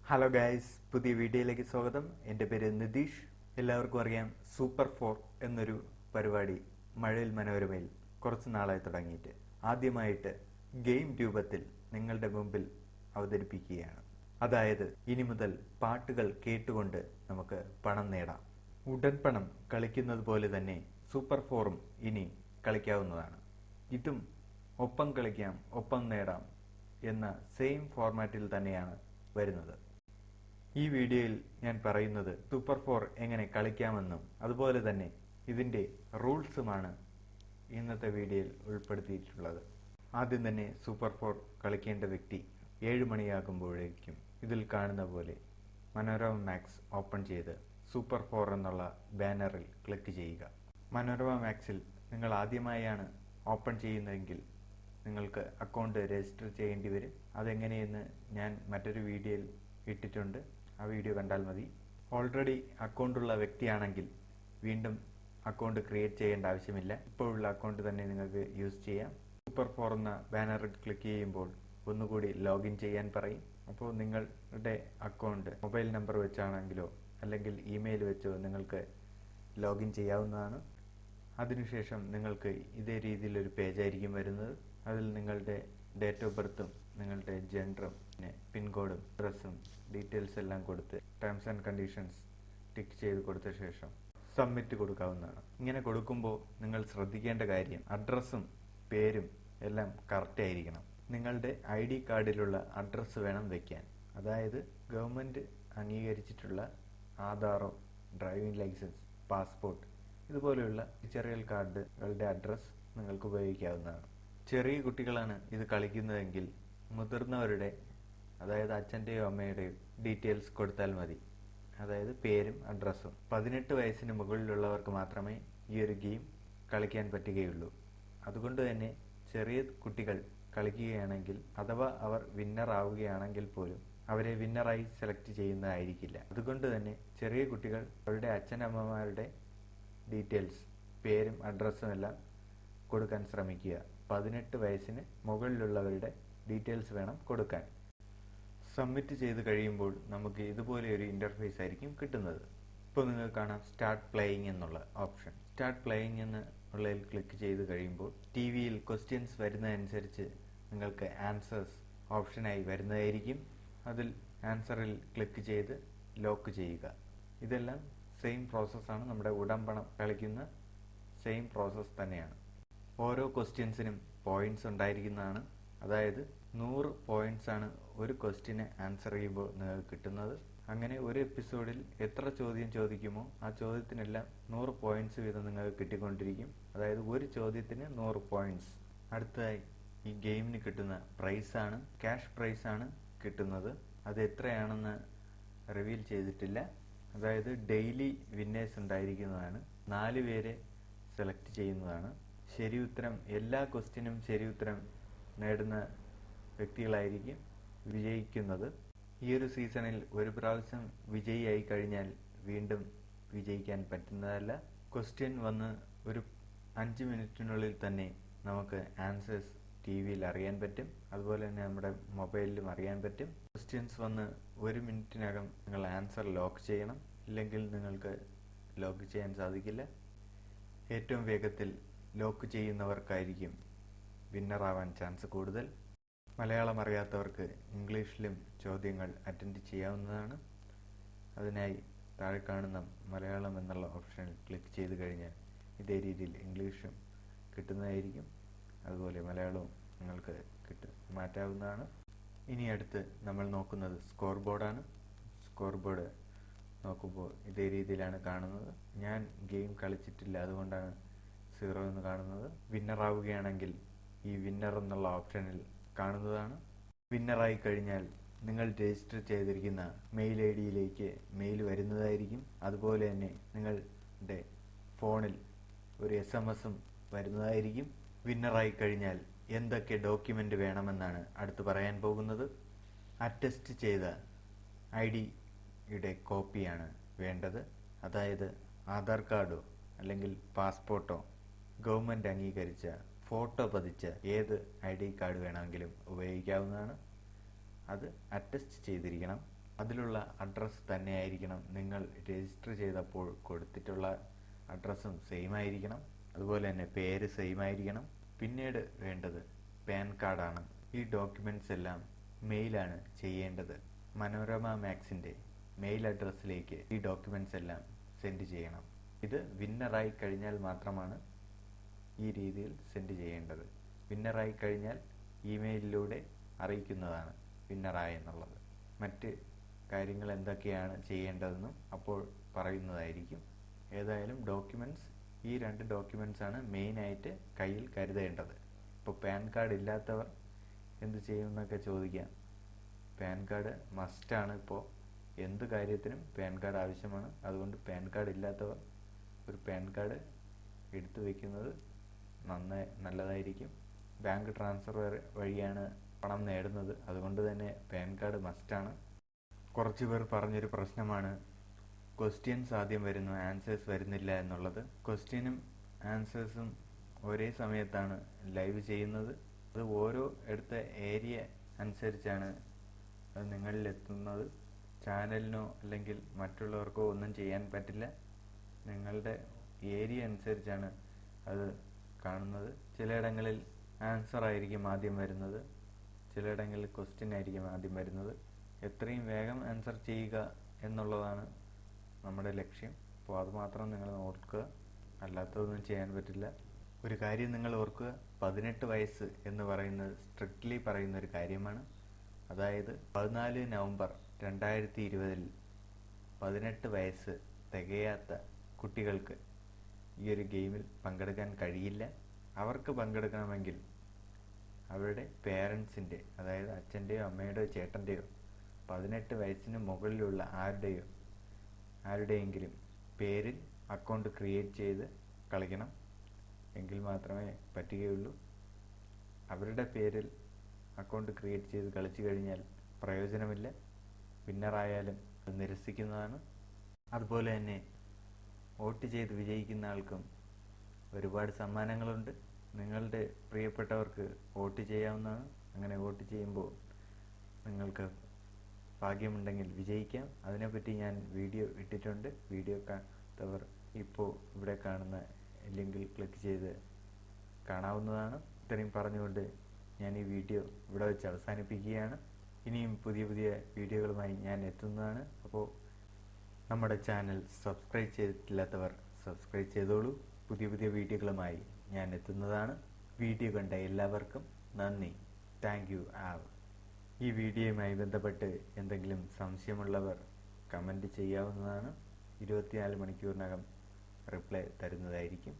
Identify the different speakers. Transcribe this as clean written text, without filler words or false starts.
Speaker 1: Hello guys, പുതിയ വീഡിയോയിലേക്ക് സ്വാഗതം. എൻ്റെ പേര് നിതീഷ്. എല്ലാവർക്കും അറിയാം, സൂപ്പർ 4 എന്നൊരു പരിപാടി മഴയിൽ മനോരമയിൽ കുറച്ച് നാളായി തുടങ്ങിയിട്ട് ആദ്യമായിട്ട് ഗെയിം രൂപത്തിൽ നിങ്ങളുടെ മുമ്പിൽ അവതരിപ്പിക്കുകയാണ്. അതായത് ഇനി മുതൽ പാട്ടുകൾ കേട്ടുകൊണ്ട് നമുക്ക് പണം നേടാം. ഉടൻ പണം കളിക്കുന്നത് പോലെ തന്നെ സൂപ്പർ 4ഉം ഇനി കളിക്കാവുന്നതാണ്. ഇതും ഒപ്പം കളിക്കാം, ഒപ്പം നേടാം എന്ന സെയിം ഫോർമാറ്റിൽ തന്നെയാണ് വരുന്നത്. ഈ വീഡിയോയിൽ ഞാൻ പറയുന്നത് സൂപ്പർ 4 എങ്ങനെ കളിക്കാമെന്നും അതുപോലെ തന്നെ ഇതിൻ്റെ റൂൾസുമാണ് ഇന്നത്തെ വീഡിയോയിൽ ഉൾപ്പെടുത്തിയിട്ടുള്ളത്. ആദ്യം തന്നെ സൂപ്പർ 4 കളിക്കേണ്ട വ്യക്തി 7 മണിയാകുമ്പോഴേക്കും ഇതിൽ കാണുന്ന പോലെ മനോരമ മാക്സ് ഓപ്പൺ ചെയ്ത് സൂപ്പർ 4 എന്നുള്ള ബാനറിൽ ക്ലിക്ക് ചെയ്യുക. മനോരമ മാക്സിൽ നിങ്ങൾ ആദ്യമായാണ് ഓപ്പൺ ചെയ്യുന്നതെങ്കിൽ നിങ്ങൾക്ക് അക്കൗണ്ട് രജിസ്റ്റർ ചെയ്യേണ്ടി വരും. അതെങ്ങനെയെന്ന് ഞാൻ മറ്റൊരു വീഡിയോയിൽ ഇട്ടിട്ടുണ്ട്, ആ വീഡിയോ കണ്ടാൽ മതി. ഓൾറെഡി അക്കൗണ്ടുള്ള വ്യക്തിയാണെങ്കിൽ വീണ്ടും അക്കൗണ്ട് ക്രിയേറ്റ് ചെയ്യേണ്ട ആവശ്യമില്ല. ഇപ്പോഴുള്ള അക്കൗണ്ട് തന്നെ നിങ്ങൾക്ക് യൂസ് ചെയ്യാം. സൂപ്പർ 4 എന്ന ബാനറിൽ ക്ലിക്ക് ചെയ്യുമ്പോൾ ഒന്നുകൂടി ലോഗിൻ ചെയ്യാൻ പറയും. അപ്പോൾ നിങ്ങളുടെ അക്കൗണ്ട് മൊബൈൽ നമ്പർ വെച്ചാണെങ്കിലോ അല്ലെങ്കിൽ ഇമെയിൽ വെച്ചോ നിങ്ങൾക്ക് ലോഗിൻ ചെയ്യാവുന്നതാണ്. അതിനുശേഷം നിങ്ങൾക്ക് ഇതേ രീതിയിലൊരു പേജായിരിക്കും വരുന്നത്. അതിൽ നിങ്ങളുടെ ഡേറ്റ് ഓഫ് ബർത്തും നിങ്ങളുടെ ജെൻഡറും പിന്നെ പിൻകോഡും അഡ്രസ്സും ഡീറ്റെയിൽസ് എല്ലാം കൊടുത്ത് ടേംസ് ആൻഡ് കണ്ടീഷൻസ് ടിക്ക് ചെയ്ത് കൊടുത്ത ശേഷം സബ്മിറ്റ് കൊടുക്കാവുന്നതാണ്. ഇങ്ങനെ കൊടുക്കുമ്പോൾ നിങ്ങൾ ശ്രദ്ധിക്കേണ്ട കാര്യം അഡ്രസ്സും പേരും എല്ലാം കറക്റ്റ് ആയിരിക്കണം. നിങ്ങളുടെ ID കാർഡിലുള്ള അഡ്രസ്സ് വേണം വയ്ക്കാൻ. അതായത് ഗവൺമെൻറ് അംഗീകരിച്ചിട്ടുള്ള ആധാറോ ഡ്രൈവിംഗ് ലൈസൻസ്, പാസ്പോർട്ട് ഇതുപോലെയുള്ള തിരിച്ചറിയൽ കാർഡുകളുടെ അഡ്രസ്സ് നിങ്ങൾക്ക് ഉപയോഗിക്കാവുന്നതാണ്. ചെറിയ കുട്ടികളാണ് ഇത് കളിക്കുന്നതെങ്കിൽ മുതിർന്നവരുടെ, അതായത് അച്ഛൻ്റെയോ അമ്മയുടെയോ ഡീറ്റെയിൽസ് കൊടുത്താൽ മതി. അതായത് പേരും അഡ്രസ്സും. 18 വയസ്സിന് മുകളിലുള്ളവർക്ക് മാത്രമേ ഈ ഒരു ഗെയിം കളിക്കാൻ പറ്റുകയുള്ളൂ. അതുകൊണ്ട് തന്നെ ചെറിയ കുട്ടികൾ കളിക്കുകയാണെങ്കിൽ അഥവാ അവർ വിന്നർ ആവുകയാണെങ്കിൽ പോലും അവരെ വിന്നറായി സെലക്ട് ചെയ്യുന്നതായിരിക്കില്ല. അതുകൊണ്ട് തന്നെ ചെറിയ കുട്ടികൾ അവരുടെ അച്ഛനമ്മമാരുടെ ഡീറ്റെയിൽസ്, പേരും അഡ്രസ്സും എല്ലാം കൊടുക്കാൻ ശ്രമിക്കുക. 18 വയസ്സിന് മുകളിലുള്ളവരുടെ ഡീറ്റെയിൽസ് വേണം കൊടുക്കാൻ. സബ്മിറ്റ് ചെയ്ത് കഴിയുമ്പോൾ നമുക്ക് ഇതുപോലെ ഒരു ഇൻ്റർഫേസ് ആയിരിക്കും കിട്ടുന്നത്. ഇപ്പോൾ നിങ്ങൾക്ക് കാണാം സ്റ്റാർട്ട് പ്ലേയിങ് എന്നുള്ള ഓപ്ഷൻ. സ്റ്റാർട്ട് പ്ലേയിങ് എന്നുള്ളതിൽ ക്ലിക്ക് ചെയ്ത് കഴിയുമ്പോൾ TV-യിൽ ക്വസ്റ്റ്യൻസ് വരുന്നതനുസരിച്ച് നിങ്ങൾക്ക് ആൻസേഴ്സ് ഓപ്ഷനായി വരുന്നതായിരിക്കും. അതിൽ ആൻസറിൽ ക്ലിക്ക് ചെയ്ത് ലോക്ക് ചെയ്യുക. ഇതെല്ലാം സെയിം പ്രോസസ്സാണ്. നമ്മുടെ ഉടമ്പണം കളിക്കുന്ന സെയിം പ്രോസസ്സ് തന്നെയാണ്. ഓരോ ക്വസ്റ്റ്യൻസിനും പോയിന്റ്സ് ഉണ്ടായിരിക്കുന്നതാണ്. അതായത് 100 പോയിന്റ്സ് ആണ് ഒരു ക്വസ്റ്റ്യന് ആൻസർ ചെയ്യുമ്പോൾ നിങ്ങൾക്ക് കിട്ടുന്നത്. അങ്ങനെ ഒരു എപ്പിസോഡിൽ എത്ര ചോദ്യം ചോദിക്കുമോ ആ ചോദ്യത്തിനെല്ലാം 100 പോയിന്റ്സ് വീതം നിങ്ങൾക്ക് കിട്ടിക്കൊണ്ടിരിക്കും. അതായത് ഒരു ചോദ്യത്തിന് 100 പോയിന്റ്സ്. അടുത്തതായി ഈ ഗെയിമിന് കിട്ടുന്ന പ്രൈസാണ്, ക്യാഷ് പ്രൈസാണ് കിട്ടുന്നത്. അത് എത്രയാണെന്ന് റിവീൽ ചെയ്തിട്ടില്ല. അതായത് ഡെയിലി വിന്നേഴ്സ് ഉണ്ടായിരിക്കുന്നതാണ്. 4 പേരെ സെലക്ട് ചെയ്യുന്നതാണ്. ശരി ഉത്തരം, എല്ലാ ക്വസ്റ്റ്യനും ശരി ഉത്തരം നേടുന്ന വ്യക്തികളായിരിക്കും വിജയിക്കുന്നത്. ഈ ഒരു സീസണിൽ ഒരു പ്രാവശ്യം വിജയിയായി കഴിഞ്ഞാൽ വീണ്ടും വിജയിക്കാൻ പറ്റുന്നതല്ല. ക്വസ്റ്റ്യൻ വന്ന് ഒരു 5 മിനിറ്റിനുള്ളിൽ തന്നെ നമുക്ക് ആൻസേഴ്സ് TV-യിൽ അറിയാൻ പറ്റും. അതുപോലെ തന്നെ നമ്മുടെ മൊബൈലിലും അറിയാൻ പറ്റും. ക്വസ്റ്റ്യൻസ് വന്ന് 1 മിനിറ്റിനകം നിങ്ങൾ ആൻസർ ലോക്ക് ചെയ്യണം. ഇല്ലെങ്കിൽ നിങ്ങൾക്ക് ലോക്ക് ചെയ്യാൻ സാധിക്കില്ല. ഏറ്റവും വേഗത്തിൽ ലോക്ക് ചെയ്യുന്നവർക്കായിരിക്കും വിന്നറാവാൻ ചാൻസ് കൂടുതൽ. മലയാളം അറിയാത്തവർക്ക് ഇംഗ്ലീഷിലും ചോദ്യങ്ങൾ അറ്റൻഡ് ചെയ്യാവുന്നതാണ്. അതിനായി താഴെ കാണുന്ന മലയാളം എന്നുള്ള ഓപ്ഷനിൽ ക്ലിക്ക് ചെയ്ത് കഴിഞ്ഞാൽ ഇതേ രീതിയിൽ ഇംഗ്ലീഷും കിട്ടുന്നതായിരിക്കും. അതുപോലെ മലയാളവും നിങ്ങൾക്ക് മാറ്റാവുന്നതാണ്. ഇനി അടുത്ത് നമ്മൾ നോക്കുന്നത് സ്കോർ ബോർഡാണ്. സ്കോർ ബോർഡ് നോക്കുമ്പോൾ ഇതേ രീതിയിലാണ് കാണുന്നത്. ഞാൻ ഗെയിം കളിച്ചിട്ടില്ല, അതുകൊണ്ടാണ് 0 എന്ന് കാണുന്നത്. വിന്നറാവുകയാണെങ്കിൽ ഈ വിന്നർ എന്നുള്ള ഓപ്ഷനിൽ കാണുന്നതാണ്. വിന്നറായി കഴിഞ്ഞാൽ നിങ്ങൾ രജിസ്റ്റർ ചെയ്തിരിക്കുന്ന മെയിൽ ID-യിലേക്ക് മെയിൽ വരുന്നതായിരിക്കും. അതുപോലെ തന്നെ നിങ്ങളുടെ ഫോണിൽ ഒരു SMS-ഉം വരുന്നതായിരിക്കും. വിന്നറായി കഴിഞ്ഞാൽ എന്തൊക്കെ ഡോക്യുമെൻ്റ് വേണമെന്നാണ് അടുത്ത് പറയാൻ പോകുന്നത്. അറ്റസ്റ്റ് ചെയ്ത ID-യുടെ കോപ്പിയാണ് വേണ്ടത്. അതായത് ആധാർ കാർഡോ അല്ലെങ്കിൽ പാസ്പോർട്ടോ ഗവൺമെൻറ് അംഗീകരിച്ച ഫോട്ടോ പതിച്ച ഏത് ID കാർഡ് വേണമെങ്കിലും ഉപയോഗിക്കാവുന്നതാണ്. അത് അറ്റസ്റ്റ് ചെയ്തിരിക്കണം. അതിലുള്ള അഡ്രസ്സ് തന്നെയായിരിക്കണം നിങ്ങൾ രജിസ്റ്റർ ചെയ്തപ്പോൾ കൊടുത്തിട്ടുള്ള അഡ്രസ്സും സെയിം ആയിരിക്കണം. അതുപോലെ തന്നെ പേര് സെയിം ആയിരിക്കണം. പിന്നീട് വേണ്ടത് പാൻ കാർഡാണ്. ഈ ഡോക്യുമെൻറ്റ്സ് എല്ലാം മെയിലാണ് ചെയ്യേണ്ടത്. മനോരമ മാക്സിൻ്റെ മെയിൽ അഡ്രസ്സിലേക്ക് ഈ ഡോക്യുമെൻറ്റ്സ് എല്ലാം സെൻഡ് ചെയ്യണം. ഇത് വിന്നറായി കഴിഞ്ഞാൽ മാത്രമാണ് ഈ രീതിയിൽ സെൻഡ് ചെയ്യേണ്ടത്. വിന്നറായി കഴിഞ്ഞാൽ ഇമെയിലിലൂടെ അറിയിക്കുന്നതാണ് വിന്നറായെന്നുള്ളത്. മറ്റ് കാര്യങ്ങൾ എന്തൊക്കെയാണ് ചെയ്യേണ്ടതെന്നും അപ്പോൾ പറയുന്നതായിരിക്കും. ഏതായാലും ഡോക്യുമെൻറ്റ്സ്, ഈ 2 ഡോക്യുമെൻറ്റ്സാണ് മെയിനായിട്ട് കയ്യിൽ കരുതേണ്ടത്. ഇപ്പോൾ പാൻ കാർഡ് ഇല്ലാത്തവർ എന്ത് ചെയ്യുമെന്നൊക്കെ ചോദിക്കാം. പാൻ കാർഡ് മസ്റ്റാണ്. ഇപ്പോൾ എന്ത് കാര്യത്തിനും പാൻ കാർഡ് ആവശ്യമാണ്. അതുകൊണ്ട് പാൻ കാർഡ് ഇല്ലാത്തവർ ഒരു പാൻ കാർഡ് എടുത്തു വയ്ക്കുന്നത് നല്ലതായിരിക്കും. ബാങ്ക് ട്രാൻസ്ഫർ വഴിയാണ് പണം നേടുന്നത്. അതുകൊണ്ട് തന്നെ പാൻ കാർഡ് മസ്റ്റാണ്. കുറച്ച് പേർ പറഞ്ഞൊരു പ്രശ്നമാണ് ക്വസ്റ്റ്യൻസ് ആദ്യം വരുന്നു, ആൻസേഴ്സ് വരുന്നില്ല എന്നുള്ളത്. ക്വസ്റ്റ്യനും ആൻസേഴ്സും ഒരേ സമയത്താണ് ലൈവ് ചെയ്യുന്നത്. അത് ഓരോ എടുത്ത ഏരിയ അനുസരിച്ചാണ് അത് നിങ്ങളിൽ എത്തുന്നത്. ചാനലിനോ അല്ലെങ്കിൽ മറ്റുള്ളവർക്കോ ഒന്നും ചെയ്യാൻ പറ്റില്ല. നിങ്ങളുടെ ഏരിയ അനുസരിച്ചാണ് അത് കാണുന്നത്. ചിലയിടങ്ങളിൽ ആൻസർ ആയിരിക്കും ആദ്യം വരുന്നത്, ചിലയിടങ്ങളിൽ ക്വസ്റ്റ്യൻ ആയിരിക്കും ആദ്യം വരുന്നത്. എത്രയും വേഗം ആൻസർ ചെയ്യുക എന്നുള്ളതാണ് നമ്മുടെ ലക്ഷ്യം. അപ്പോൾ അതുമാത്രം നിങ്ങൾ ഓർക്കുക, അല്ലാത്തതൊന്നും ചെയ്യാൻ പറ്റില്ല. ഒരു കാര്യം നിങ്ങൾ ഓർക്കുക, 18 വയസ്സ് എന്ന് പറയുന്നത് സ്ട്രിക്ട്ലി പറയുന്ന ഒരു കാര്യമാണ്. അതായത് 14 നവംബർ 2020 18 വയസ്സ് തികയാത്ത കുട്ടികൾക്ക് ഈ ഒരു ഗെയിമിൽ പങ്കെടുക്കാൻ കഴിയില്ല. അവർക്ക് പങ്കെടുക്കണമെങ്കിൽ അവരുടെ പേരൻസിൻ്റെ, അതായത് അച്ഛൻ്റെയോ അമ്മയുടെയോ ചേട്ടൻ്റെയോ 18 വയസ്സിന് മുകളിലുള്ള ആരുടെയെങ്കിലും പേരിൽ അക്കൗണ്ട് ക്രിയേറ്റ് ചെയ്ത് കളിക്കണം. എങ്കിൽ മാത്രമേ പറ്റുകയുള്ളൂ. അവരുടെ പേരിൽ അക്കൗണ്ട് ക്രിയേറ്റ് ചെയ്ത് കളിച്ചു കഴിഞ്ഞാൽ പ്രയോജനമില്ല. വിന്നറായാലും അത് നിരസിക്കുന്നതാണ്. അതുപോലെ തന്നെ വോട്ട് ചെയ്ത് വിജയിക്കുന്ന ആൾക്കും ഒരുപാട് സമ്മാനങ്ങളുണ്ട്. നിങ്ങളുടെ പ്രിയപ്പെട്ടവർക്ക് വോട്ട് ചെയ്യാവുന്നതാണ്. അങ്ങനെ വോട്ട് ചെയ്യുമ്പോൾ നിങ്ങൾക്ക് ഭാഗ്യമുണ്ടെങ്കിൽ വിജയിക്കാം. അതിനെപ്പറ്റി ഞാൻ വീഡിയോ ഇട്ടിട്ടുണ്ട്. വീഡിയോ കാണാത്തവർ ഇപ്പോൾ ഇവിടെ കാണുന്ന ലിങ്കിൽ ക്ലിക്ക് ചെയ്ത് കാണാവുന്നതാണ്. ഇത്രയും പറഞ്ഞുകൊണ്ട് ഞാൻ ഈ വീഡിയോ ഇവിടെ വെച്ച് അവസാനിപ്പിക്കുകയാണ്. ഇനിയും പുതിയ പുതിയ വീഡിയോകളുമായി ഞാൻ എത്തുന്നതാണ്. അപ്പോൾ നമ്മുടെ ചാനൽ സബ്സ്ക്രൈബ് ചെയ്തിട്ടില്ലാത്തവർ സബ്സ്ക്രൈബ് ചെയ്തോളൂ. പുതിയ പുതിയ വീഡിയോകളുമായി ഞാൻ എത്തുന്നതാണ്. വീഡിയോ കണ്ട എല്ലാവർക്കും നന്ദി. Thank you all. ഈ വീഡിയോയുമായി ബന്ധപ്പെട്ട് എന്തെങ്കിലും സംശയമുള്ളവർ കമൻറ്റ് ചെയ്യാവുന്നതാണ്. 24 മണിക്കൂറിനകം റിപ്ലൈ തരുന്നതായിരിക്കും.